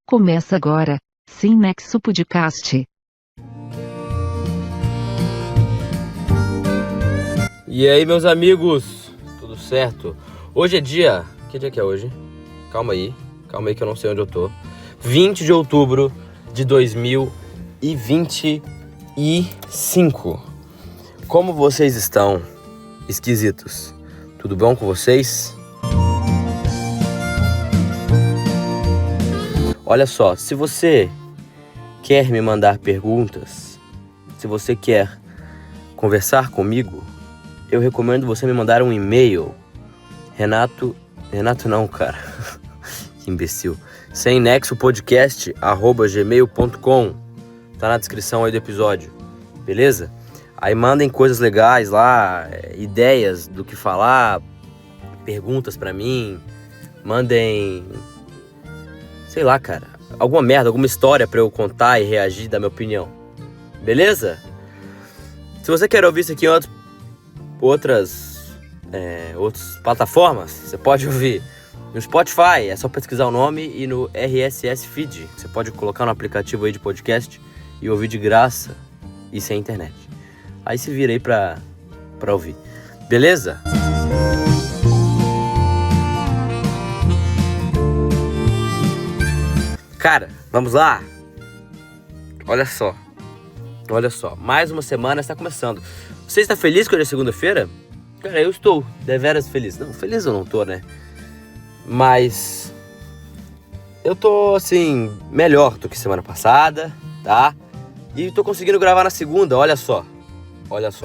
Começa agora, Sem Nexo Podcast. E aí, meus amigos, tudo certo? Hoje é dia... Que dia que é hoje? Calma aí que eu não sei onde eu tô. 20 de outubro de 2025. Como vocês estão, esquisitos? Tudo bom com vocês? Olha só, se você quer me mandar perguntas, se você quer conversar comigo, eu recomendo você me mandar um e-mail. Renato não, cara. Que imbecil. semnexopodcast@gmail.com. Tá na descrição aí do episódio. Beleza? Aí mandem coisas legais lá, ideias do que falar, perguntas pra mim. Mandem, sei lá, cara, alguma merda, alguma história pra eu contar e reagir, dar minha opinião. Beleza? Se você quer ouvir isso aqui em outras plataformas, você pode ouvir no Spotify, é só pesquisar o nome, e no RSS Feed. Você pode colocar no aplicativo aí de podcast e ouvir de graça e sem internet. Aí se vira aí pra ouvir. Beleza? Cara, vamos lá? Olha só, mais uma semana está começando. Você está feliz que hoje é segunda-feira? Cara, eu estou deveras feliz. Não, feliz eu não tô, né? Mas eu tô, assim, melhor do que semana passada, tá? E tô conseguindo gravar na segunda, olha só,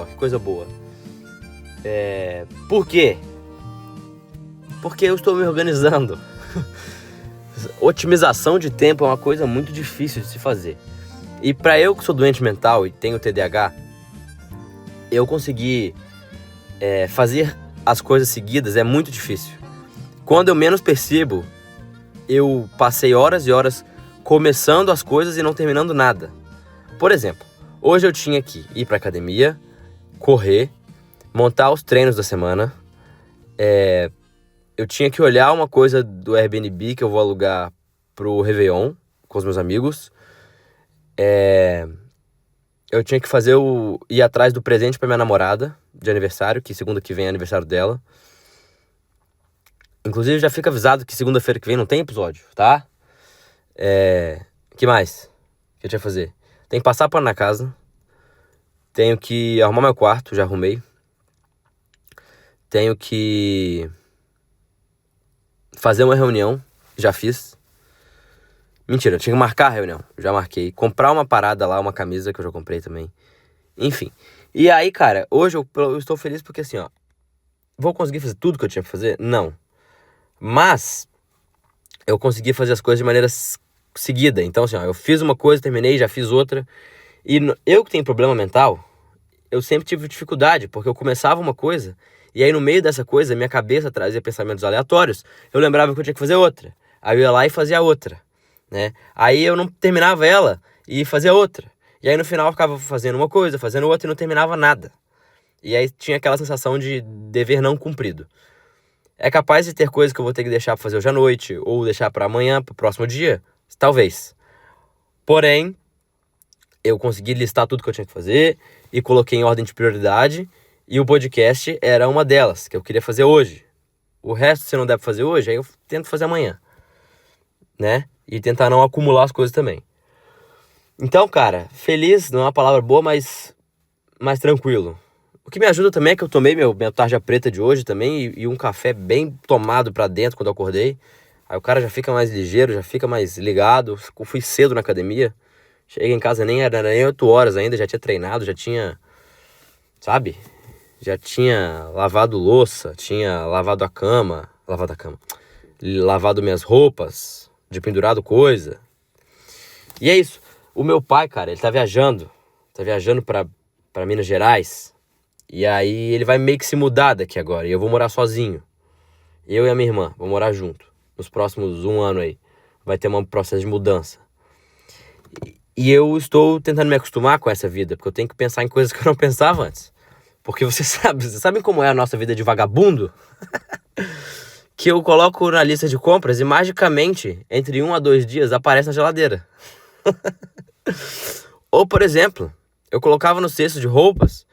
que coisa boa. Por quê? Porque eu estou me organizando. Otimização de tempo é uma coisa muito difícil de se fazer. E pra eu que sou doente mental e tenho TDAH, eu conseguir fazer as coisas seguidas é muito difícil. Quando eu menos percebo, eu passei horas e horas começando as coisas e não terminando nada. Por exemplo, hoje eu tinha que ir pra academia, correr, montar os treinos da semana. Eu tinha que olhar uma coisa do Airbnb que eu vou alugar pro Réveillon com os meus amigos. Eu tinha que ir atrás do presente pra minha namorada de aniversário, que segunda que vem é aniversário dela. Inclusive já fica avisado que segunda-feira que vem não tem episódio, tá? Que mais que eu tinha que fazer? Tenho que passar pano na casa. Tenho que arrumar meu quarto, já arrumei. Tenho que fazer uma reunião, já fiz. Mentira, eu tinha que marcar a reunião, já marquei. Comprar uma parada lá, uma camisa que eu já comprei também. Enfim. E aí, cara, hoje eu estou feliz porque assim, ó. Vou conseguir fazer tudo que eu tinha pra fazer? Não. Mas eu consegui fazer as coisas de maneira seguida. Então assim, ó, eu fiz uma coisa, terminei, já fiz outra. E eu que tenho problema mental, eu sempre tive dificuldade, porque eu começava uma coisa, e aí no meio dessa coisa, minha cabeça trazia pensamentos aleatórios, eu lembrava que eu tinha que fazer outra. Aí eu ia lá e fazia outra, né? Aí eu não terminava ela e fazia outra. E aí no final eu ficava fazendo uma coisa, fazendo outra e não terminava nada. E aí tinha aquela sensação de dever não cumprido. É capaz de ter coisas que eu vou ter que deixar pra fazer hoje à noite, ou deixar pra amanhã, pro próximo dia? Talvez. Porém, eu consegui listar tudo que eu tinha que fazer e coloquei em ordem de prioridade, e o podcast era uma delas, que eu queria fazer hoje. O resto, se não der pra fazer hoje, aí eu tento fazer amanhã, né? E tentar não acumular as coisas também. Então, cara, feliz não é uma palavra boa, mas mais tranquilo. O que me ajuda também é que eu tomei minha tarja preta de hoje também e um café bem tomado pra dentro quando eu acordei. Aí o cara já fica mais ligeiro, já fica mais ligado. Eu fui cedo na academia. Cheguei em casa, nem era nem 8 horas ainda, já tinha treinado, já tinha, sabe? Já tinha lavado louça, tinha lavado minhas roupas, de pendurado coisa. E é isso. O meu pai, cara, ele tá viajando pra Minas Gerais. E aí ele vai meio que se mudar daqui agora, e eu vou morar sozinho. Eu e a minha irmã, vou morar junto. Nos próximos 1 ano aí, vai ter um processo de mudança. E eu estou tentando me acostumar com essa vida, porque eu tenho que pensar em coisas que eu não pensava antes. Porque vocês sabem como é a nossa vida de vagabundo? que eu coloco na lista de compras e magicamente, entre 1 a 2 dias, aparece na geladeira. Ou, por exemplo, eu colocava no cesto de roupas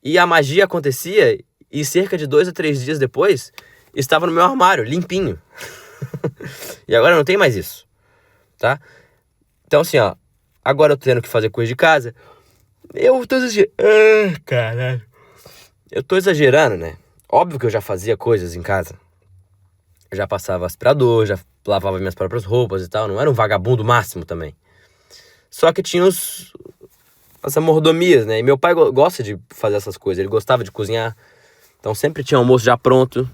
e a magia acontecia e cerca de 2 a 3 dias depois estava no meu armário, limpinho. E agora não tem mais isso, tá? Então assim, ó, agora eu tô tendo que fazer coisa de casa. Eu tô exagerando. Caralho. Eu tô exagerando, né? Óbvio que eu já fazia coisas em casa. Eu já passava aspirador, já lavava minhas próprias roupas e tal. Não era um vagabundo máximo também. Só que tinha as mordomias, né? E meu pai gosta de fazer essas coisas. Ele gostava de cozinhar. Então sempre tinha almoço já pronto.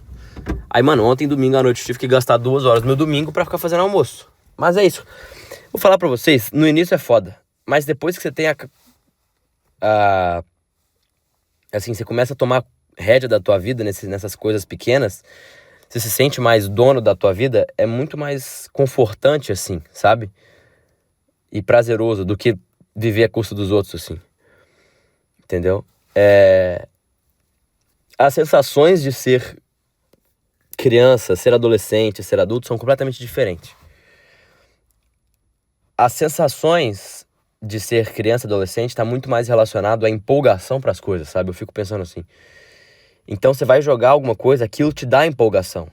Aí, mano, ontem, domingo à noite, eu tive que gastar 2 horas no meu domingo pra ficar fazendo almoço. Mas é isso. Vou falar pra vocês, no início é foda. Mas depois que você tem assim, você começa a tomar rédea da tua vida nessas coisas pequenas, você se sente mais dono da tua vida, é muito mais confortante, assim, sabe? E prazeroso do que viver à custa dos outros, assim. Entendeu? As sensações de ser criança, ser adolescente, ser adulto são completamente diferentes. As sensações de ser criança e adolescente está muito mais relacionado à empolgação para as coisas, sabe? Eu fico pensando assim. Então você vai jogar alguma coisa, aquilo te dá empolgação.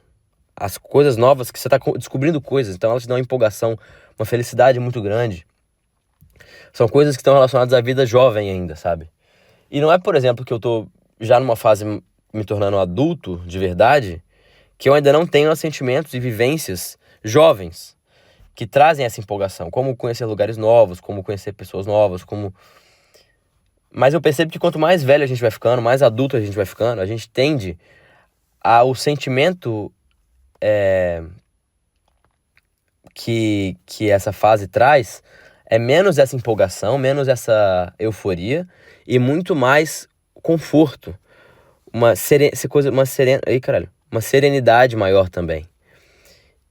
As coisas novas, que você está descobrindo coisas, então elas te dão uma empolgação, uma felicidade muito grande. São coisas que estão relacionadas à vida jovem ainda, sabe? E não é, por exemplo, que eu tô já numa fase me tornando adulto de verdade, que eu ainda não tenho os sentimentos e vivências jovens que trazem essa empolgação, como conhecer lugares novos, como conhecer pessoas novas, Mas eu percebo que quanto mais velho a gente vai ficando, mais adulto a gente vai ficando, a gente tende ao sentimento que essa fase traz é menos essa empolgação, menos essa euforia e muito mais conforto, uma serenidade maior também.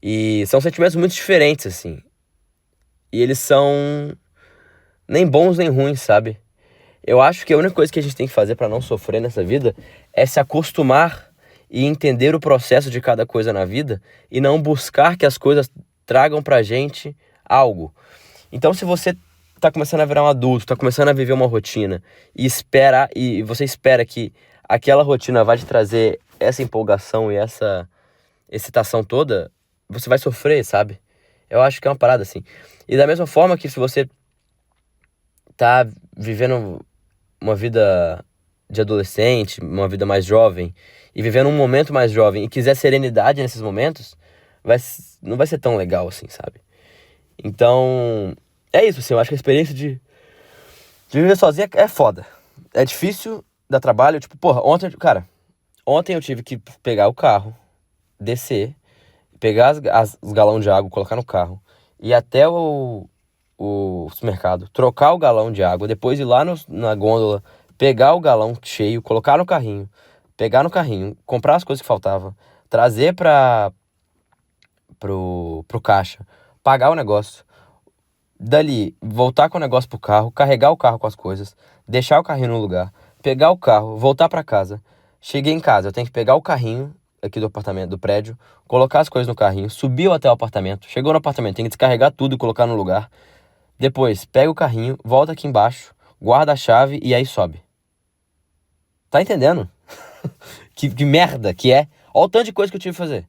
E são sentimentos muito diferentes, assim. E eles são nem bons nem ruins, sabe? Eu acho que a única coisa que a gente tem que fazer pra não sofrer nessa vida é se acostumar e entender o processo de cada coisa na vida e não buscar que as coisas tragam pra gente algo. Então, se você tá começando a virar um adulto, tá começando a viver uma rotina e você espera que aquela rotina vai te trazer essa empolgação e essa excitação toda, você vai sofrer, sabe? Eu acho que é uma parada assim. E da mesma forma que se você tá vivendo uma vida de adolescente, uma vida mais jovem, e vivendo um momento mais jovem e quiser serenidade nesses momentos, não vai ser tão legal assim, sabe? Então, é isso, assim, eu acho que a experiência de viver sozinho é foda. É difícil, dá trabalho, tipo, porra, ontem eu tive que pegar o carro, descer, pegar os galão de água, colocar no carro, ir até o supermercado, trocar o galão de água, depois ir lá na gôndola, pegar o galão cheio, colocar no carrinho, pegar no carrinho, comprar as coisas que faltavam, trazer pro caixa, pagar o negócio, dali, voltar com o negócio pro carro, carregar o carro com as coisas, deixar o carrinho no lugar, pegar o carro, voltar pra casa. Cheguei em casa, eu tenho que pegar o carrinho aqui do apartamento, do prédio, colocar as coisas no carrinho, subiu até o apartamento, chegou no apartamento, tem que descarregar tudo e colocar no lugar. Depois, pega o carrinho, volta aqui embaixo, guarda a chave e aí sobe. Tá entendendo? que merda que é? Olha o tanto de coisa que eu tive que fazer.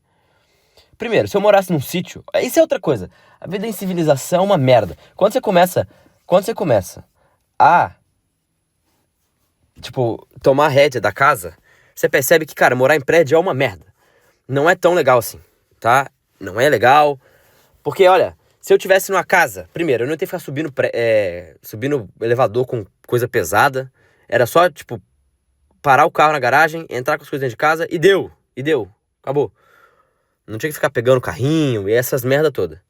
Primeiro, se eu morasse num sítio, isso é outra coisa. A vida em civilização é uma merda. Quando você começa a, tipo, tomar a rédea da casa, você percebe que, cara, morar em prédio é uma merda. Não é tão legal assim, tá? Não é legal. Porque, olha, se eu tivesse numa casa, primeiro, eu não ia ter que ficar subindo elevador com coisa pesada. Era só, tipo, parar o carro na garagem, entrar com as coisas dentro de casa e deu. Acabou. Não tinha que ficar pegando carrinho e essas merda toda.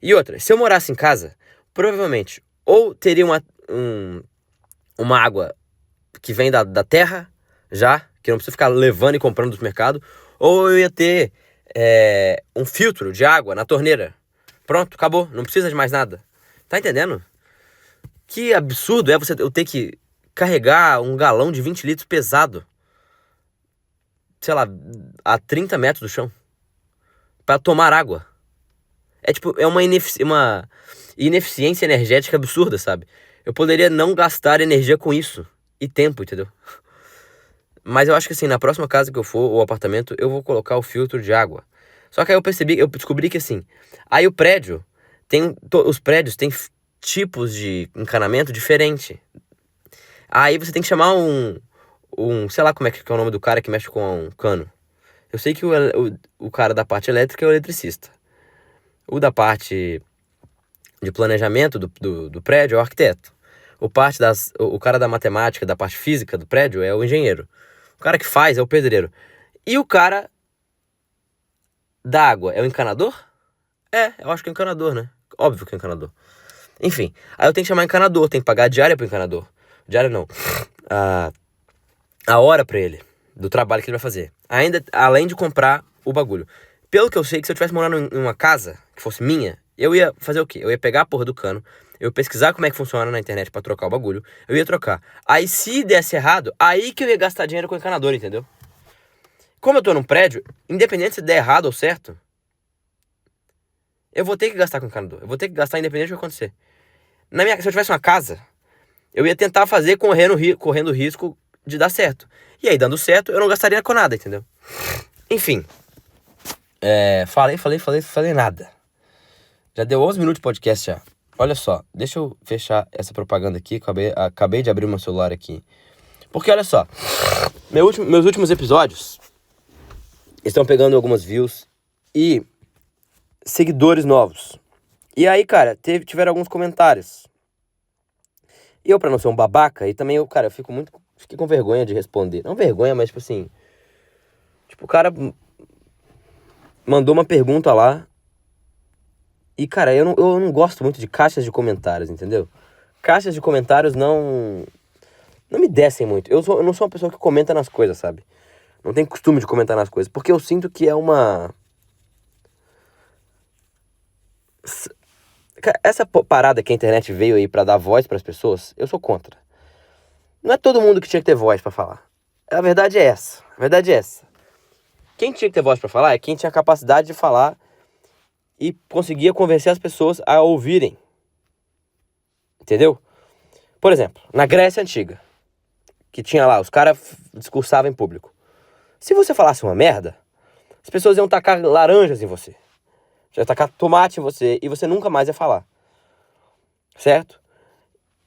E outra, se eu morasse em casa, provavelmente, ou teria uma água que vem da terra, já, que não precisa ficar levando e comprando do mercado, ou eu ia ter um filtro de água na torneira. Pronto, acabou, não precisa de mais nada. Tá entendendo? Que absurdo é eu ter que carregar um galão de 20 litros pesado. sei lá, a 30 metros do chão pra tomar água. É tipo, é uma ineficiência energética absurda, sabe? Eu poderia não gastar energia com isso. E tempo, entendeu? Mas eu acho que assim, na próxima casa que eu for, ou apartamento, eu vou colocar o filtro de água. Só que aí eu descobri que assim, aí o prédio, os prédios têm tipos de encanamento diferente. Aí você tem que chamar sei lá como é que é o nome do cara que mexe com um cano. Eu sei que o cara da parte elétrica é o eletricista. O da parte de planejamento do prédio é o arquiteto. O cara da matemática, da parte física do prédio é o engenheiro. O cara que faz é o pedreiro. E o cara da água é o encanador? Eu acho que é o encanador, né? Óbvio que é o encanador. Enfim, aí eu tenho que chamar encanador, tenho que pagar a diária pro encanador. Diária não. A hora pra ele, do trabalho que ele vai fazer. Ainda, além de comprar o bagulho. Pelo que eu sei, que se eu tivesse morando em uma casa que fosse minha, eu ia fazer o quê? Eu ia pegar a porra do cano, eu ia pesquisar como é que funciona na internet pra trocar o bagulho, eu ia trocar. Aí se desse errado, aí que eu ia gastar dinheiro com o encanador, entendeu? Como eu tô num prédio, independente se der errado ou certo, eu vou ter que gastar com o encanador. Eu vou ter que gastar independente do que acontecer. Se eu tivesse uma casa, eu ia tentar fazer correndo risco de dar certo. E aí, dando certo, eu não gastaria com nada, entendeu? Enfim. Falei nada. Já deu 11 minutos de podcast já. Olha só, deixa eu fechar essa propaganda aqui. Acabei de abrir meu celular aqui. Porque olha só, meus últimos episódios estão pegando algumas views e seguidores novos. E aí, cara, tiveram alguns comentários. E eu, pra não ser um babaca, e também eu fiquei com vergonha de responder. Não vergonha, mas tipo assim, o cara mandou uma pergunta lá. E, cara, eu não gosto muito de caixas de comentários, entendeu? Caixas de comentários não me descem muito. Eu não sou uma pessoa que comenta nas coisas, sabe? Não tenho costume de comentar nas coisas. Porque eu sinto que é uma... Essa parada que a internet veio aí pra dar voz pras pessoas, eu sou contra. Não é todo mundo que tinha que ter voz pra falar. A verdade é essa. Quem tinha que ter voz pra falar é quem tinha a capacidade de falar e conseguia convencer as pessoas a ouvirem. Entendeu? Por exemplo, na Grécia Antiga, que tinha lá, os caras discursavam em público. Se você falasse uma merda, as pessoas iam tacar laranjas em você. Ia tacar tomate em você e você nunca mais ia falar. Certo?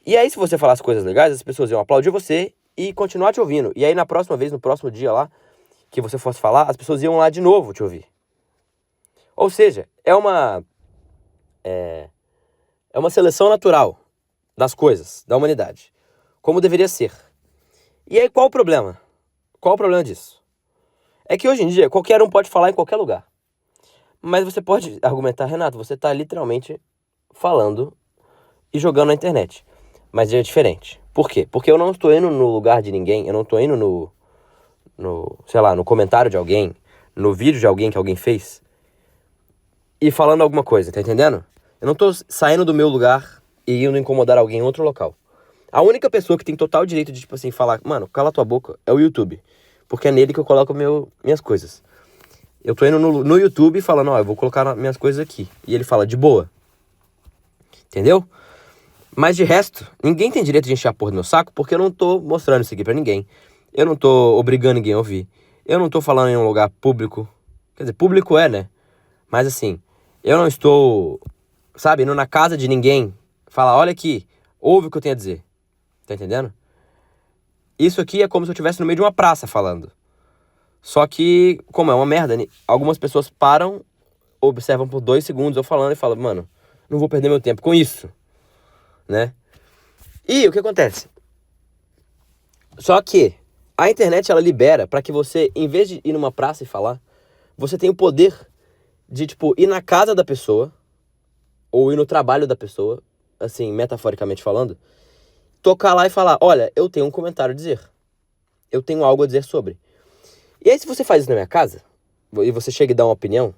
E aí, se você falasse coisas legais, as pessoas iam aplaudir você e continuar te ouvindo. E aí, na próxima vez, no próximo dia lá, que você fosse falar, as pessoas iam lá de novo te ouvir. Ou seja, é uma seleção natural das coisas, da humanidade. Como deveria ser. E aí, qual o problema? Qual o problema disso? É que hoje em dia, qualquer um pode falar em qualquer lugar. Mas você pode argumentar, Renato, você está literalmente falando e jogando na internet. Mas é diferente. Por quê? Porque eu não estou indo no lugar de ninguém, eu não estou indo no comentário de alguém, no vídeo de alguém que alguém fez e falando alguma coisa, tá entendendo? Eu não tô saindo do meu lugar e indo incomodar alguém em outro local. A única pessoa que tem total direito de, tipo assim, falar, mano, cala tua boca, é o YouTube. Porque é nele que eu coloco minhas coisas. Eu tô indo no YouTube falando, eu vou colocar minhas coisas aqui. E ele fala, de boa. Entendeu? Mas de resto, ninguém tem direito de encher a porra do meu saco, porque eu não tô mostrando isso aqui pra ninguém. Eu não tô obrigando ninguém a ouvir. Eu não tô falando em um lugar público. Quer dizer, público né? Mas assim, eu não estou, indo na casa de ninguém, falar, olha aqui, ouve o que eu tenho a dizer. Tá entendendo? Isso aqui é como se eu estivesse no meio de uma praça falando. Só que, como é uma merda, algumas pessoas param, observam por 2 segundos eu falando e falam, mano, não vou perder meu tempo com isso, né? E o que acontece? Só que a internet, ela libera pra que você, em vez de ir numa praça e falar, você tem o poder de, ir na casa da pessoa, ou ir no trabalho da pessoa, assim, metaforicamente falando, tocar lá e falar, olha, eu tenho um comentário a dizer. Eu tenho algo a dizer sobre. E aí, se você faz isso na minha casa, e você chega e dá uma opinião,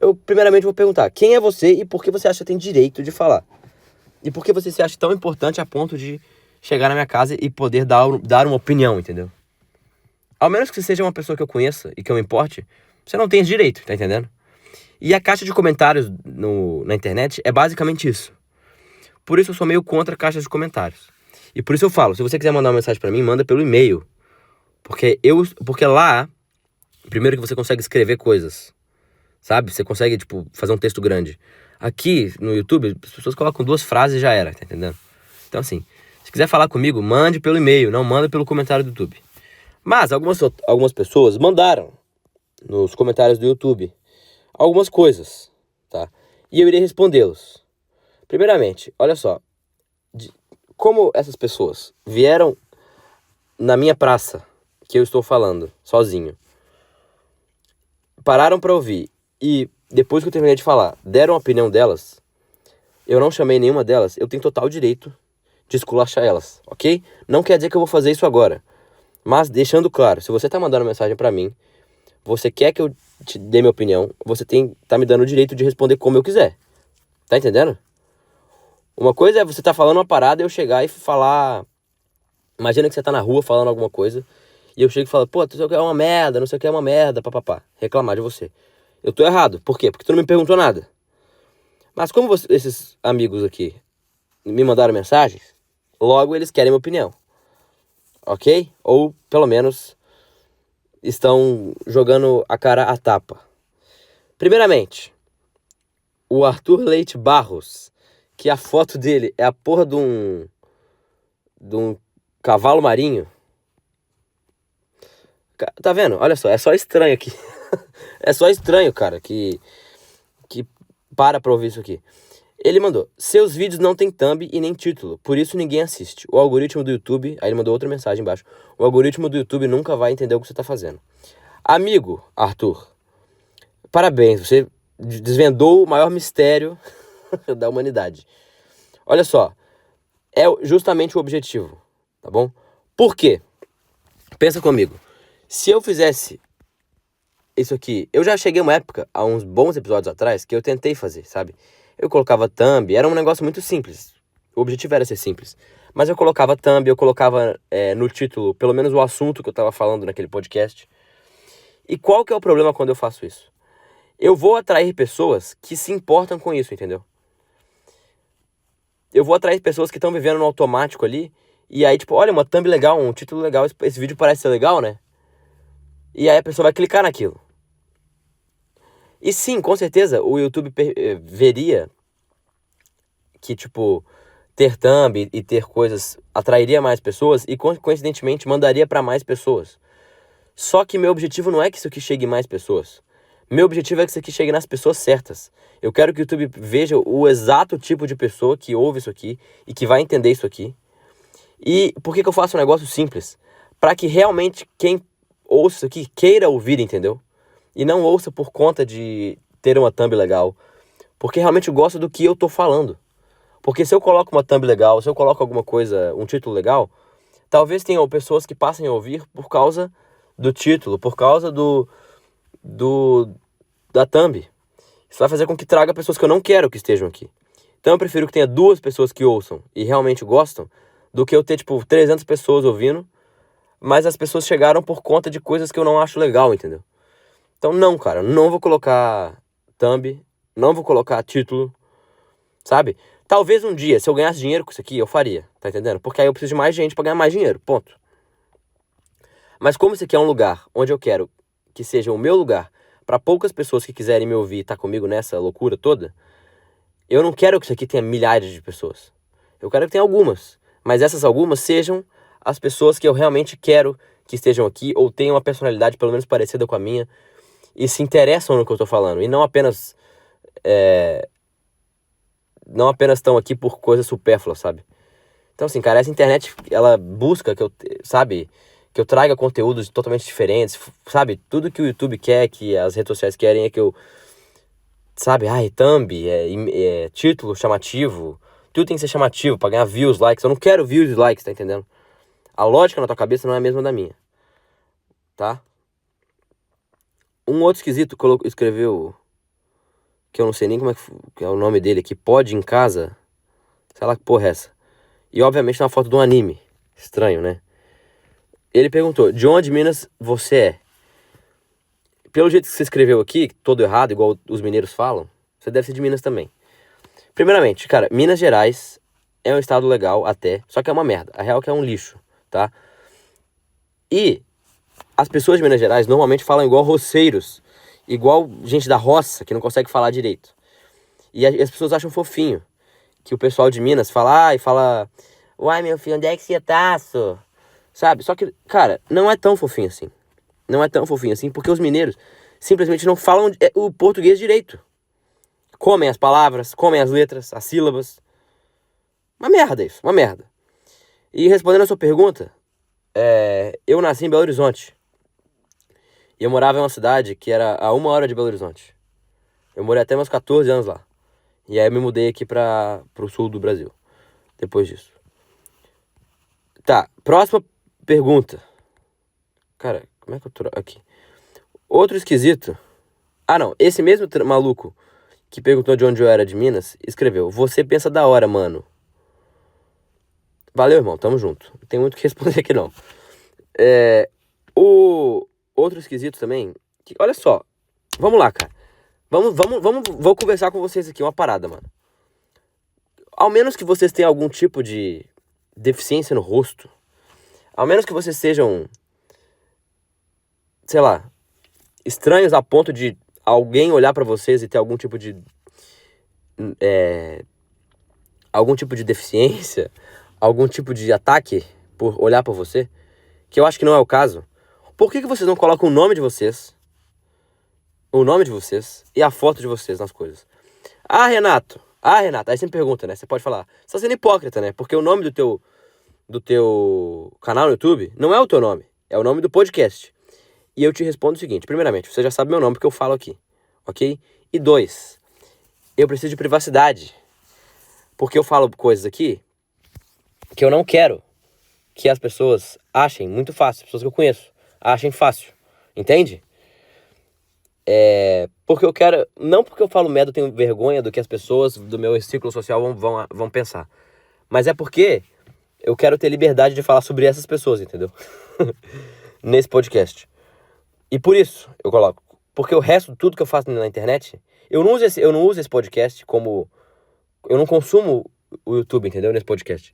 eu primeiramente vou perguntar, quem é você e por que você acha que tem direito de falar? E por que você se acha tão importante a ponto de chegar na minha casa e poder dar uma opinião, entendeu? Ao menos que você seja uma pessoa que eu conheça e que eu me importe, você não tem esse direito, tá entendendo? E a caixa de comentários na internet é basicamente isso. Por isso eu sou meio contra caixas de comentários. E por isso eu falo, se você quiser mandar uma mensagem pra mim, manda pelo e-mail. Porque lá, primeiro que você consegue escrever coisas, sabe? Você consegue, tipo, fazer um texto grande. Aqui, no YouTube, as pessoas colocam 2 frases e já era, tá entendendo? Então, assim, se quiser falar comigo, mande pelo e-mail, não manda pelo comentário do YouTube. Mas algumas pessoas mandaram nos comentários do YouTube algumas coisas, tá? E eu irei respondê-los. Primeiramente, olha só, como essas pessoas vieram na minha praça, que eu estou falando, sozinho, pararam pra ouvir e depois que eu terminei de falar, deram a opinião delas, eu não chamei nenhuma delas, eu tenho total direito de esculachar elas, ok? Não quer dizer que eu vou fazer isso agora, mas deixando claro, se você tá mandando mensagem pra mim, você quer que eu te dê minha opinião, você tá me dando o direito de responder como eu quiser, tá entendendo? Uma coisa é você tá falando uma parada e eu chegar e falar... Imagina que você tá na rua falando alguma coisa e eu chego e falo, pô, tu sei o que é uma merda, não sei o que é uma merda, papapá. Reclamar de você. Eu tô errado. Por quê? Porque tu não me perguntou nada. Mas como esses amigos aqui me mandaram mensagens, logo eles querem minha opinião. Ok? Ou, pelo menos, estão jogando a cara à tapa. Primeiramente, o Arthur Leite Barros, que a foto dele é a porra de um cavalo marinho. Tá vendo? Olha só, é só estranho aqui. É só estranho, cara, que para pra ouvir isso aqui. Ele mandou, seus vídeos não tem thumb e nem título, por isso ninguém assiste. O algoritmo do YouTube... Aí ele mandou outra mensagem embaixo. O algoritmo do YouTube nunca vai entender o que você tá fazendo. Amigo, Arthur, parabéns, você desvendou o maior mistério da humanidade. Olha só, é justamente o objetivo, tá bom? Por quê? Pensa comigo. Se eu fizesse isso aqui... Eu já cheguei uma época, há uns bons episódios atrás, que eu tentei fazer, sabe? Eu colocava thumb, era um negócio muito simples. O objetivo era ser simples. Mas eu colocava thumb, eu colocava no título, pelo menos o assunto que eu tava falando naquele podcast. E qual que é o problema quando eu faço isso? Eu vou atrair pessoas que se importam com isso, entendeu? Eu vou atrair pessoas que estão vivendo no automático ali. E aí, tipo, olha, uma thumb legal, um título legal, esse vídeo parece ser legal, né? E aí a pessoa vai clicar naquilo. E sim, com certeza, o YouTube veria que, tipo, ter thumb e ter coisas atrairia mais pessoas e, coincidentemente, mandaria para mais pessoas. Só que meu objetivo não é que isso aqui chegue mais pessoas. Meu objetivo é que isso aqui chegue nas pessoas certas. Eu quero que o YouTube veja o exato tipo de pessoa que ouve isso aqui e que vai entender isso aqui. E por que eu faço um negócio simples? Para que realmente quem ouça isso aqui queira ouvir, entendeu? E não ouça por conta de ter uma thumb legal. Porque realmente eu gosto do que eu tô falando. Porque se eu coloco uma thumb legal, se eu coloco alguma coisa, um título legal, talvez tenham pessoas que passem a ouvir por causa do título, por causa da thumb. Isso vai fazer com que traga pessoas que eu não quero que estejam aqui. Então eu prefiro que tenha 2 pessoas que ouçam e realmente gostam, do que eu ter, tipo, 300 pessoas ouvindo, mas as pessoas chegaram por conta de coisas que eu não acho legal, entendeu? Então não, cara, não vou colocar thumb, não vou colocar título, sabe? Talvez um dia, se eu ganhasse dinheiro com isso aqui, eu faria, tá entendendo? Porque aí eu preciso de mais gente pra ganhar mais dinheiro, ponto. Mas como isso aqui é um lugar onde eu quero que seja o meu lugar, pra poucas pessoas que quiserem me ouvir e tá comigo nessa loucura toda, eu não quero que isso aqui tenha milhares de pessoas. Eu quero que tenha algumas, mas essas algumas sejam as pessoas que eu realmente quero que estejam aqui, ou tenham uma personalidade pelo menos parecida com a minha, e se interessam no que eu tô falando, e não apenas estão aqui por coisas supérfluas, sabe? Então assim, cara, essa internet, ela busca que eu traga conteúdos totalmente diferentes, sabe? Tudo que o YouTube quer, que as redes sociais querem é que eu, sabe? Thumb, título chamativo, tudo tem que ser chamativo pra ganhar views, likes. Eu não quero views e likes, tá entendendo? A lógica na tua cabeça não é a mesma da minha, tá? Um outro esquisito escreveu, que eu não sei nem como que é o nome dele aqui, Pode em Casa, sei lá que porra é essa. E obviamente é uma foto de um anime, estranho, né? Ele perguntou, de onde Minas você é? Pelo jeito que você escreveu aqui, todo errado, igual os mineiros falam, você deve ser de Minas também. Primeiramente, cara, Minas Gerais é um estado legal até, só que é uma merda. A real é que é um lixo, tá? E as pessoas de Minas Gerais normalmente falam igual roceiros, igual gente da roça que não consegue falar direito. E as pessoas acham fofinho que o pessoal de Minas fala, uai, meu filho, onde é que você tá, só? Sabe? Só que, cara, não é tão fofinho assim. Não é tão fofinho assim, porque os mineiros simplesmente não falam o português direito. Comem as palavras, comem as letras, as sílabas. Uma merda isso, uma merda. E respondendo a sua pergunta, eu nasci em Belo Horizonte. E eu morava em uma cidade que era a 1 hora de Belo Horizonte. Eu morei até meus 14 anos lá. E aí eu me mudei aqui pro sul do Brasil. Depois disso. Tá, próxima pergunta. Cara, como é que eu tô aqui? Outro esquisito. Ah, não. Esse mesmo maluco que perguntou de onde eu era de Minas, escreveu: você pensa da hora, mano. Valeu, irmão. Tamo junto. Não tem muito o que responder aqui, não. O outro esquisito também. Olha só. Vamos lá, cara. Vou conversar com vocês aqui. Uma parada, mano. Ao menos que vocês tenham algum tipo de deficiência no rosto. Ao menos que vocês sejam, sei lá, estranhos a ponto de alguém olhar pra vocês e ter algum tipo de deficiência, algum tipo de ataque por olhar pra você, que eu acho que não é o caso. Por que vocês não colocam o nome de vocês e a foto de vocês nas coisas? Ah, Renato, aí você me pergunta, né? Você pode falar, você tá sendo hipócrita, né? Porque o nome do teu canal no YouTube não é o teu nome, é o nome do podcast. E eu te respondo o seguinte: primeiramente, você já sabe meu nome porque eu falo aqui, ok? E 2, eu preciso de privacidade, porque eu falo coisas aqui que eu não quero que as pessoas achem muito fácil, pessoas que eu conheço, achem fácil, entende? Porque eu quero, não porque eu falo merda eu tenho vergonha do que as pessoas do meu círculo social vão pensar, mas é porque eu quero ter liberdade de falar sobre essas pessoas, entendeu? Nesse podcast. E por isso eu coloco. Porque o resto, tudo que eu faço na internet, eu não uso esse podcast como... Eu não consumo o YouTube, entendeu? Nesse podcast.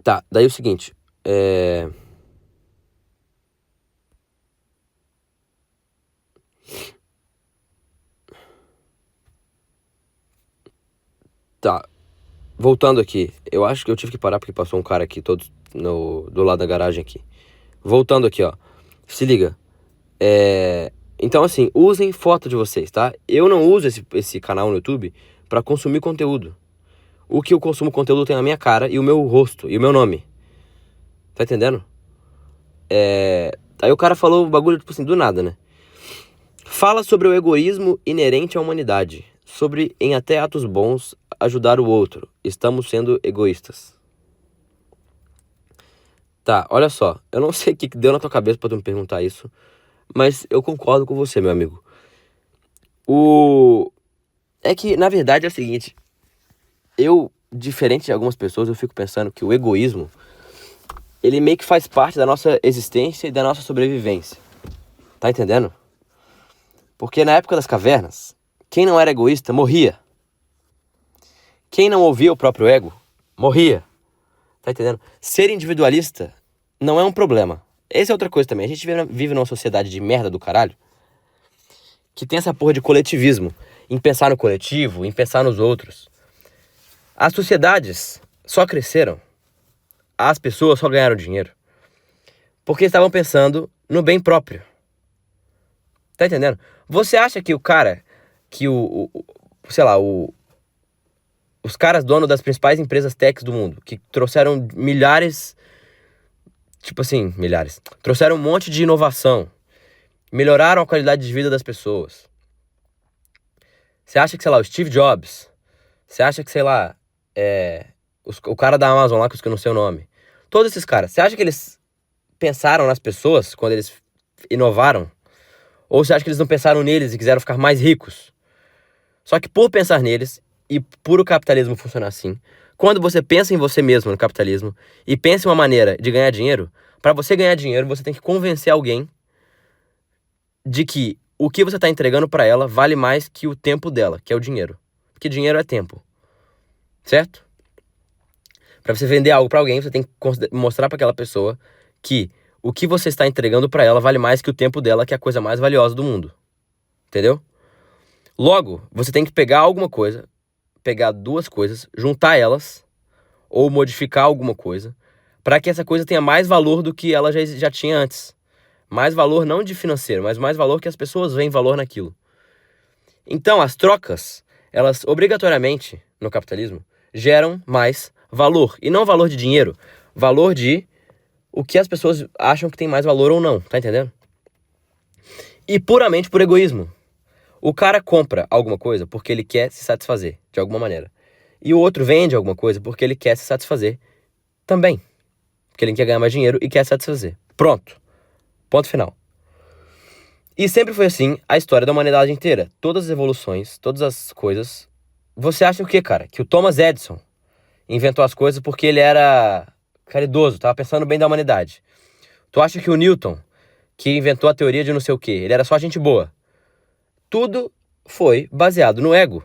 Tá, daí o seguinte. Tá, voltando aqui. Eu acho que eu tive que parar porque passou um cara aqui todo do lado da garagem aqui. Voltando aqui, ó. Se liga. Então, assim, usem foto de vocês, tá? Eu não uso esse canal no YouTube pra consumir conteúdo. O que eu consumo conteúdo tem a minha cara e o meu rosto e o meu nome. Tá entendendo? Aí o cara falou o bagulho, tipo assim, do nada, né? Fala sobre o egoísmo inerente à humanidade. Sobre, em até atos bons, ajudar o outro. Estamos sendo egoístas. Tá, olha só. Eu não sei o que deu na tua cabeça pra tu me perguntar isso, mas eu concordo com você, meu amigo. É que, na verdade, é o seguinte. Diferente de algumas pessoas, eu fico pensando que o egoísmo, ele meio que faz parte da nossa existência e da nossa sobrevivência. Tá entendendo? Porque na época das cavernas, quem não era egoísta morria. Quem não ouvia o próprio ego, morria. Tá entendendo? Ser individualista não é um problema. Essa é outra coisa também. A gente vive numa sociedade de merda do caralho que tem essa porra de coletivismo. Em pensar no coletivo, em pensar nos outros. As sociedades só cresceram. As pessoas só ganharam dinheiro porque estavam pensando no bem próprio. Tá entendendo? Você acha que o cara, que os caras donos das principais empresas techs do mundo, que trouxeram trouxeram um monte de inovação, melhoraram a qualidade de vida das pessoas. Você acha que, o Steve Jobs, você acha que, o cara da Amazon lá, que eu não sei o nome, todos esses caras, você acha que eles pensaram nas pessoas quando eles inovaram? Ou você acha que eles não pensaram neles e quiseram ficar mais ricos? Só que por pensar neles, e por o capitalismo funcionar assim, Quando você pensa em você mesmo no capitalismo e pensa em uma maneira de ganhar dinheiro, para você ganhar dinheiro, você tem que convencer alguém de que o que você está entregando para ela vale mais que o tempo dela, que é o dinheiro. Porque dinheiro é tempo. Certo? Para você vender algo para alguém, você tem que mostrar para aquela pessoa que o que você está entregando para ela vale mais que o tempo dela, que é a coisa mais valiosa do mundo. Entendeu? Logo, você tem que pegar alguma coisa, pegar duas coisas, juntar elas, ou modificar alguma coisa, para que essa coisa tenha mais valor do que ela já tinha antes. Mais valor não de financeiro, mas mais valor que as pessoas veem valor naquilo. Então, as trocas, elas obrigatoriamente, no capitalismo, geram mais valor. E não valor de dinheiro, valor de o que as pessoas acham que tem mais valor ou não, tá entendendo? E puramente por egoísmo. O cara compra alguma coisa porque ele quer se satisfazer, de alguma maneira. E o outro vende alguma coisa porque ele quer se satisfazer também. Porque ele quer ganhar mais dinheiro e quer se satisfazer. Pronto. Ponto final. E sempre foi assim a história da humanidade inteira. Todas as evoluções, todas as coisas. Você acha o quê, cara? Que o Thomas Edison inventou as coisas porque ele era caridoso, tava pensando bem da humanidade. Tu acha que o Newton, que inventou a teoria de não sei o quê, ele era só gente boa? Tudo foi baseado no ego.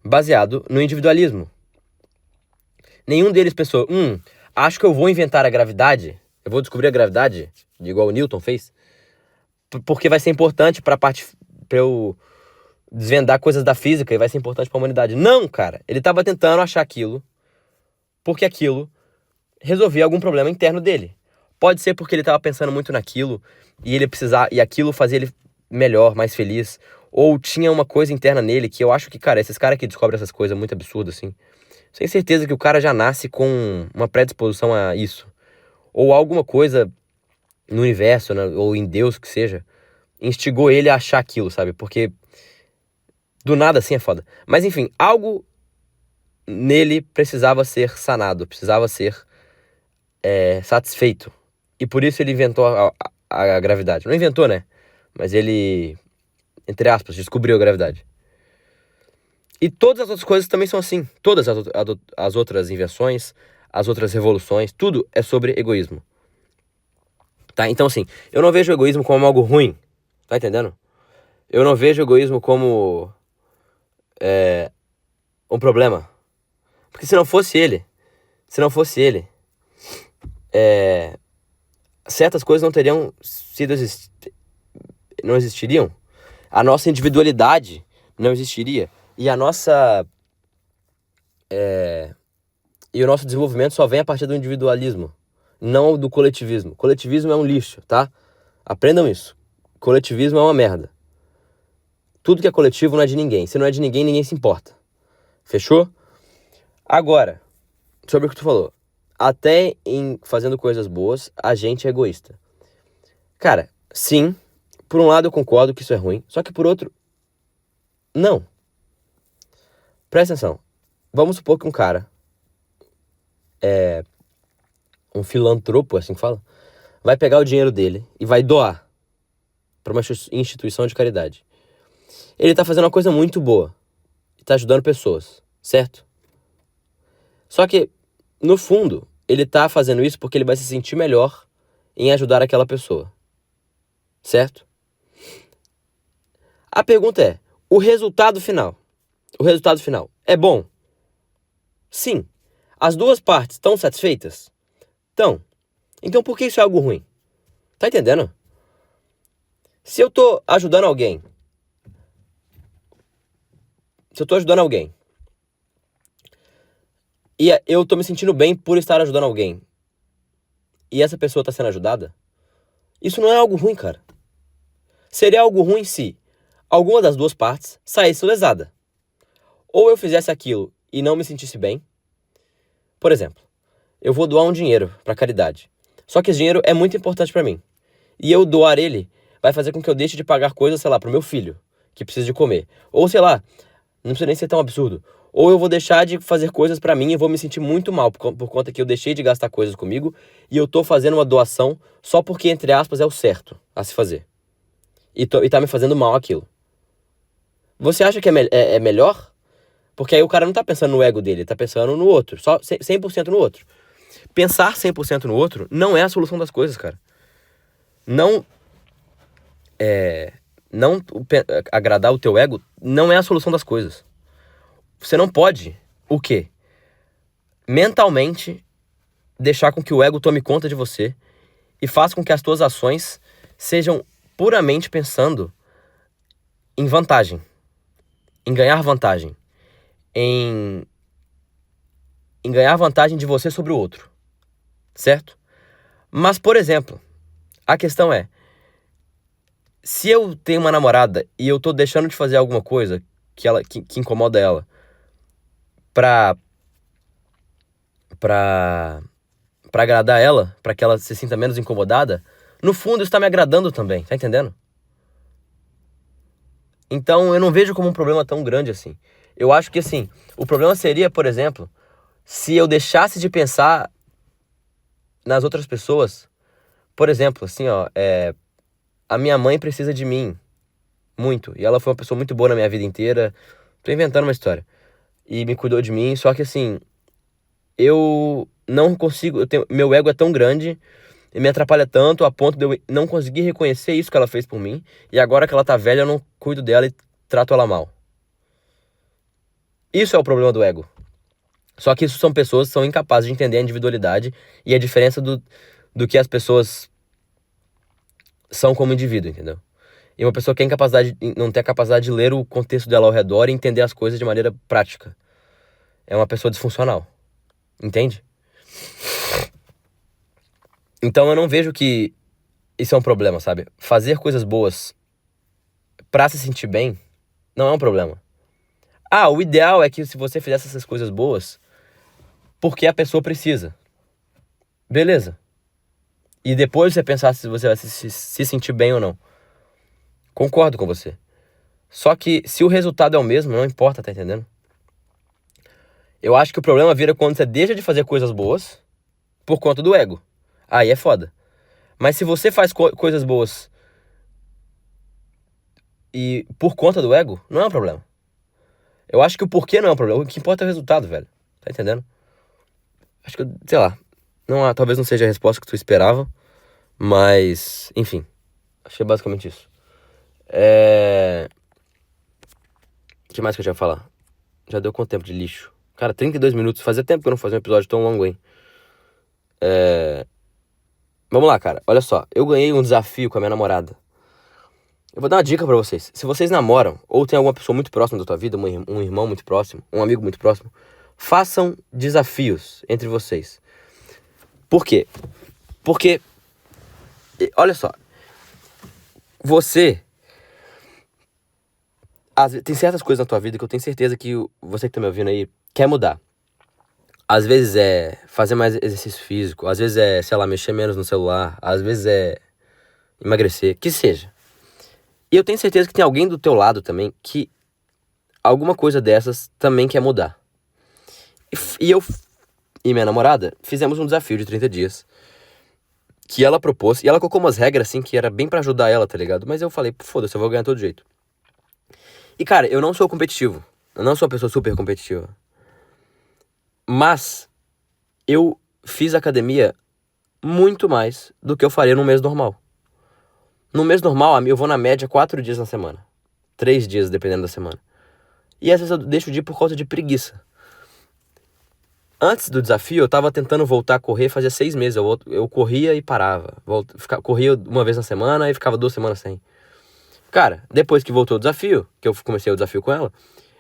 Baseado no individualismo. Nenhum deles pensou, acho que eu vou inventar a gravidade, eu vou descobrir a gravidade, igual o Newton fez, porque vai ser importante pra eu desvendar coisas da física e vai ser importante pra humanidade. Não, cara. Ele tava tentando achar aquilo porque aquilo resolvia algum problema interno dele. Pode ser porque ele tava pensando muito naquilo e aquilo fazia ele melhor, mais feliz. Ou tinha uma coisa interna nele que eu acho que, cara, esses caras que descobrem essas coisas muito absurdas, assim, tenho certeza que o cara já nasce com uma predisposição a isso. Ou alguma coisa no universo, né, ou em Deus, que seja, instigou ele a achar aquilo, sabe? Porque do nada assim é foda. Mas enfim, algo nele precisava ser sanado, precisava ser satisfeito. E por isso ele inventou a gravidade. Não inventou, né? Mas ele, entre aspas, descobriu a gravidade. E todas as outras coisas também são assim. Todas as outras invenções, as outras revoluções, tudo é sobre egoísmo. Tá? Então assim, eu não vejo o egoísmo como algo ruim. Tá entendendo? Eu não vejo o egoísmo como um problema. Porque se não fosse ele, certas coisas não teriam não existiriam. A nossa individualidade não existiria. E a nossa e o nosso desenvolvimento só vem a partir do individualismo, não do coletivismo. Coletivismo é um lixo, tá? Aprendam isso. Coletivismo é uma merda. Tudo que é coletivo não é de ninguém. Se não é de ninguém, ninguém se importa. Fechou? Agora, sobre o que tu falou. Até em fazendo coisas boas, a gente é egoísta. Cara, sim, por um lado eu concordo que isso é ruim, só que por outro, não. Presta atenção. Vamos supor que um cara um filantropo, assim que fala, vai pegar o dinheiro dele e vai doar para uma instituição de caridade. Ele tá fazendo uma coisa muito boa. Tá ajudando pessoas, certo? Só que, no fundo, ele tá fazendo isso porque ele vai se sentir melhor em ajudar aquela pessoa. Certo? A pergunta é, o resultado final é bom? Sim. As duas partes estão satisfeitas? Estão. Então por que isso é algo ruim? Tá entendendo? Se eu tô ajudando alguém, e eu tô me sentindo bem por estar ajudando alguém, e essa pessoa tá sendo ajudada, isso não é algo ruim, cara. Seria algo ruim se alguma das duas partes saísse lesada. Ou eu fizesse aquilo e não me sentisse bem. Por exemplo, eu vou doar um dinheiro pra caridade. Só que esse dinheiro é muito importante pra mim. E eu doar ele vai fazer com que eu deixe de pagar coisas, sei lá, pro meu filho, que precisa de comer. Ou sei lá, não precisa nem ser tão absurdo. Ou eu vou deixar de fazer coisas pra mim e vou me sentir muito mal por conta que eu deixei de gastar coisas comigo e eu tô fazendo uma doação só porque, entre aspas, é o certo a se fazer. E tá me fazendo mal aquilo. Você acha que é melhor Porque aí o cara não tá pensando no ego dele, ele tá pensando no outro, só 100% no outro. Pensar 100% no outro não é a solução das coisas, cara. Não agradar o teu ego não é a solução das coisas. Você não pode, o quê? Mentalmente deixar com que o ego tome conta de você e faça com que as tuas ações sejam puramente pensando em vantagem, em ganhar vantagem, em ganhar vantagem de você sobre o outro, certo? Mas, por exemplo, a questão é, se eu tenho uma namorada e eu tô deixando de fazer alguma coisa que incomoda ela pra agradar ela, pra que ela se sinta menos incomodada, no fundo isso tá me agradando também, tá entendendo? Então eu não vejo como um problema tão grande assim. Eu acho que assim, o problema seria, por exemplo, se eu deixasse de pensar nas outras pessoas. Por exemplo, assim, ó, a minha mãe precisa de mim muito, e ela foi uma pessoa muito boa na minha vida inteira. Tô inventando uma história. E me cuidou de mim, só que assim, eu não consigo, meu ego é tão grande e me atrapalha tanto a ponto de eu não conseguir reconhecer isso que ela fez por mim, e agora que ela tá velha eu não cuido dela e trato ela mal. Isso é o problema do ego. Só que isso são pessoas que são incapazes de entender a individualidade e a diferença do que as pessoas são como indivíduo, entendeu? E uma pessoa que não tem a capacidade de ler o contexto dela ao redor e entender as coisas de maneira prática. É uma pessoa disfuncional. Entende? Então eu não vejo que isso é um problema, sabe? Fazer coisas boas pra se sentir bem não é um problema. Ah, o ideal é que se você fizesse essas coisas boas porque a pessoa precisa. Beleza. E depois você pensar se você vai se sentir bem ou não. Concordo com você. Só que se o resultado é o mesmo, não importa, tá entendendo? Eu acho que o problema vira quando você deixa de fazer coisas boas por conta do ego. Aí é foda. Mas se você faz coisas boas e por conta do ego, não é um problema. Eu acho que o porquê não é um problema. O que importa é o resultado, velho. Tá entendendo? Acho que, sei lá, talvez não seja a resposta que tu esperava, mas, enfim, achei basicamente isso. O que mais que eu tinha que falar? Já deu quanto tempo de lixo? Cara, 32 minutos. Fazia tempo que eu não fazia um episódio tão longo, hein? Vamos lá, cara. Olha só. Eu ganhei um desafio com a minha namorada. Eu vou dar uma dica pra vocês. Se vocês namoram, ou tem alguma pessoa muito próxima da tua vida, um irmão muito próximo, um amigo muito próximo, façam desafios entre vocês. Por quê? Porque, olha só. Tem certas coisas na tua vida que eu tenho certeza que você que tá me ouvindo aí quer mudar. Às vezes é fazer mais exercício físico, às vezes é, sei lá, mexer menos no celular, às vezes é emagrecer, que seja. E eu tenho certeza que tem alguém do teu lado também que alguma coisa dessas também quer mudar. E eu e minha namorada fizemos um desafio de 30 dias que ela propôs, e ela colocou umas regras assim que era bem pra ajudar ela, tá ligado? Mas eu falei, foda-se, eu vou ganhar de todo jeito. E cara, eu não sou competitivo, eu não sou uma pessoa super competitiva. Mas eu fiz academia muito mais do que eu faria num mês normal. No mês normal, eu vou na média 4 dias na semana. 3 dias, dependendo da semana. E às vezes eu deixo de ir por causa de preguiça. Antes do desafio, eu tava tentando voltar a correr fazia 6 meses. Eu corria e parava. Corria uma vez na semana e ficava 2 semanas sem. Cara, depois que voltou o desafio, que eu comecei o desafio com ela,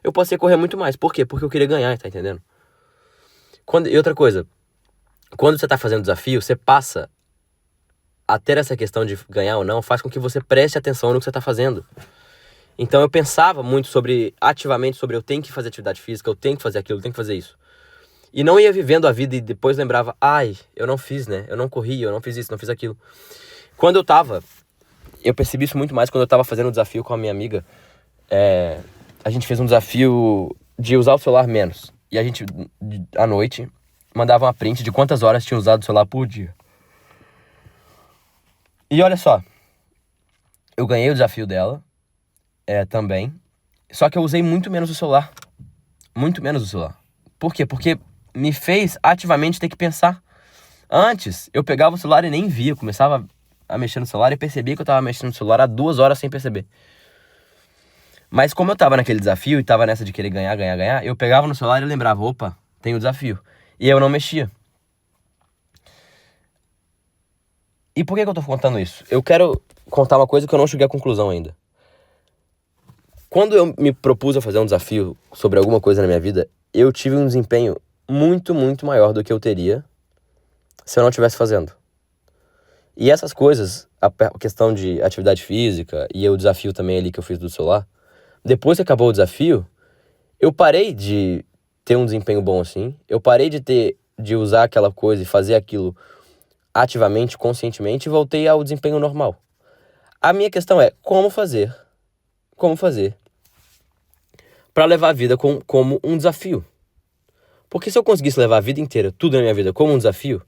eu passei a correr muito mais. Por quê? Porque eu queria ganhar, tá entendendo? E outra coisa, quando você tá fazendo desafio, você passa a ter essa questão de ganhar ou não, faz com que você preste atenção no que você tá fazendo. Então eu pensava muito ativamente sobre eu tenho que fazer atividade física, eu tenho que fazer aquilo, eu tenho que fazer isso. E não ia vivendo a vida e depois lembrava, eu não fiz, né? Eu não corri, eu não fiz isso, não fiz aquilo. Eu percebi isso muito mais quando eu tava fazendo um desafio com a minha amiga. A gente fez um desafio de usar o celular menos. E a gente, à noite, mandava uma print de quantas horas tinha usado o celular por dia. E olha só, eu ganhei o desafio dela, também. Só que eu usei muito menos o celular. muito menos o celular. Por quê? Porque me fez ativamente ter que pensar. Antes, eu pegava o celular e nem via. Eu começava a mexer no celular e percebia que eu tava mexendo no celular há 2 horas sem perceber. Mas como eu tava naquele desafio e tava nessa de querer ganhar, eu pegava no celular e lembrava, opa, tem o desafio. E eu não mexia. E por que eu tô contando isso? Eu quero contar uma coisa que eu não cheguei à conclusão ainda. Quando eu me propus a fazer um desafio sobre alguma coisa na minha vida, eu tive um desempenho muito, muito maior do que eu teria se eu não estivesse fazendo. E essas coisas, a questão de atividade física e o desafio também ali que eu fiz do celular, depois que acabou o desafio, eu parei de ter um desempenho bom assim, eu parei de usar aquela coisa e fazer aquilo ativamente, conscientemente, e voltei ao desempenho normal. A minha questão é como fazer para levar a vida como um desafio. Porque se eu conseguisse levar a vida inteira, tudo na minha vida, como um desafio,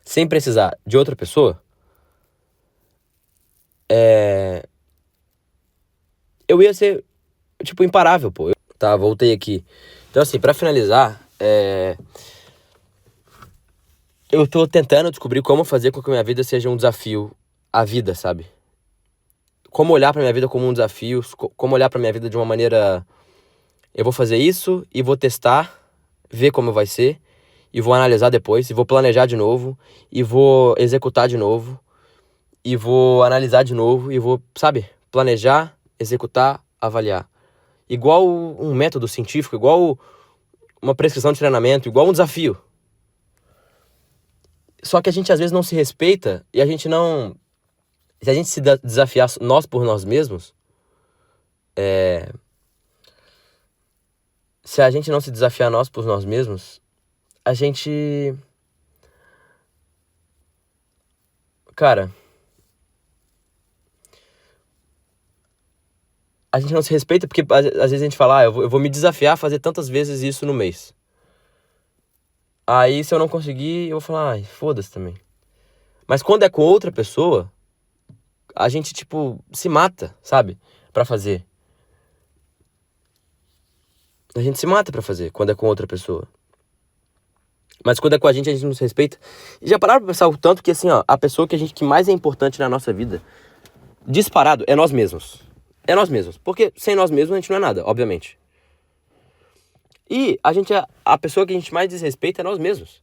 sem precisar de outra pessoa, eu ia ser, tipo, imparável, pô. Tá, voltei aqui. Então, assim, pra finalizar, eu tô tentando descobrir como fazer com que a minha vida seja um desafio à vida, sabe? Como olhar pra minha vida como um desafio, como olhar pra minha vida de uma maneira... Eu vou fazer isso e vou testar, ver como vai ser, e vou analisar depois, e vou planejar de novo, e vou executar de novo, e vou analisar de novo, e vou, sabe? Planejar, executar, avaliar. Igual um método científico, igual uma prescrição de treinamento, igual um desafio. Só que a gente às vezes não se respeita e a gente não... Se a gente se desafiar nós por nós mesmos, se a gente não se desafiar nós por nós mesmos, a gente... Cara... A gente não se respeita porque às vezes a gente fala, eu vou me desafiar a fazer tantas vezes isso no mês. Aí se eu não conseguir, eu vou falar, ai, foda-se também. Mas quando é com outra pessoa, a gente, tipo, se mata, sabe? Pra fazer. A gente se mata pra fazer quando é com outra pessoa. Mas quando é com a gente não se respeita. E já pararam pra pensar o tanto que, assim, ó, a pessoa que mais é importante na nossa vida, disparado, é nós mesmos. É nós mesmos. Porque sem nós mesmos a gente não é nada, obviamente. E a pessoa que a gente mais desrespeita é nós mesmos.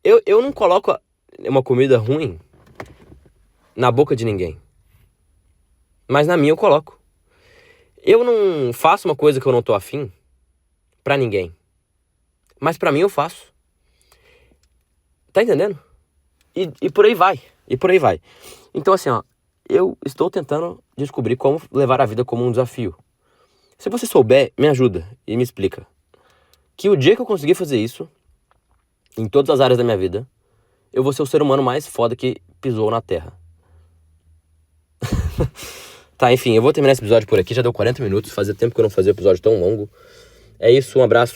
Eu não coloco uma comida ruim na boca de ninguém. Mas na minha eu coloco. Eu não faço uma coisa que eu não tô afim pra ninguém. Mas pra mim eu faço. Tá entendendo? E por aí vai. E por aí vai. Então assim, ó. Eu estou tentando descobrir como levar a vida como um desafio. Se você souber, me ajuda e me explica. Que o dia que eu conseguir fazer isso, em todas as áreas da minha vida, eu vou ser o ser humano mais foda que pisou na Terra. Tá, enfim, eu vou terminar esse episódio por aqui. Já deu 40 minutos. Fazia tempo que eu não fazia um episódio tão longo. É isso, um abraço.